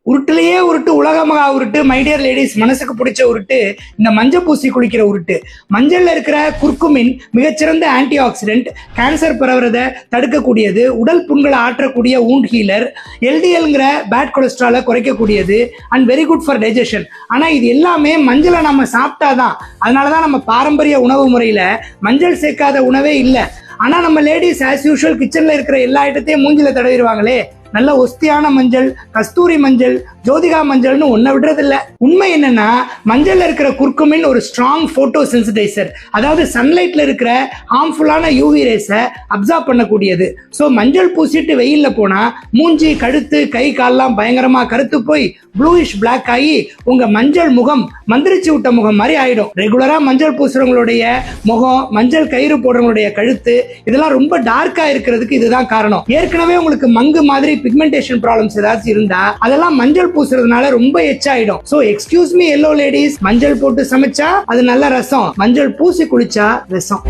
உருட்டுலயே உருட்டு, உலகமகா உருட்டு, my dear ladies மனசுக்கு பிடிச்ச உருட்டு இந்த மஞ்சள் பூசி குளிக்கிற உருட்டு. மஞ்சள்ல இருக்கிற குர்குமின் மிகச்சிறந்த ஆன்டி ஆக்சிடென்ட், கேன்சர் பரவுறதை தடுக்கக்கூடியது, உடல் புண்களை ஆற்றக்கூடிய வூண்ட் ஹீலர், எல்டிஎல்ங்கிற பேட் கொலஸ்ட்ராலை குறைக்கக்கூடியது and very good for digestion. ஆனா இது எல்லாமே மஞ்சளை நம்ம சாப்பிட்டாதான். அதனாலதான் நம்ம பாரம்பரிய உணவு முறையில மஞ்சள் சேர்க்காத உணவே இல்லை. ஆனா நம்ம லேடிஸ் ஆஸ் யூஷுவல் கிச்சன்ல இருக்கிற எல்லா ஐட்டத்தையும் மூஞ்சில தடவிடுவாங்களே. நல்ல ஒஸ்தியான மஞ்சள், கஸ்தூரி மஞ்சள், ஜோதிகா மஞ்சள்னு ஒன்ன விடுறது இல்ல. உண்மை என்னன்னா மஞ்சள்ல இருக்கிற குர்குமின் ஒரு ஸ்ட்ராங் போட்டோ சென்சிடைசர். அதாவது சன்லைட்ல இருக்கிற ஹார்ம்ஃபுல்லான யூவி ரேஸை அப்சார்ப் பண்ணக்கூடியது. ஸோ மஞ்சள் பூசிட்டு வெயில்ல போனா மூஞ்சி, கழுத்து, கை, கால்லாம் பயங்கரமா கருத்து போய் ப்ளூயிஷ் பிளாக் ஆகி உங்க மஞ்சள் முகம் மந்திரிச்சு விட்ட முகம் மாதிரி ஆயிடும். ரெகுலரா மஞ்சள் பூசுறவங்களுடைய முகம், மஞ்சள் கயிறு போடுறவங்களுடைய கழுத்து இதெல்லாம் ரொம்ப டார்க்கா இருக்கிறதுக்கு இதுதான் காரணம். ஏற்கனவே உங்களுக்கு மங்கு மாதிரி பிக்மெண்டேஷன் ப்ராப்ளம்ஸ் ஏதாச்சும் இருந்தா அதெல்லாம் மஞ்சள் பூசுறதுனால ரொம்ப எச்சாயிடும். So excuse me yellow ladies, மஞ்சள் போட்டு சமைச்சா அது நல்ல ரசம், மஞ்சள் பூசி குளிச்சா விஷம்.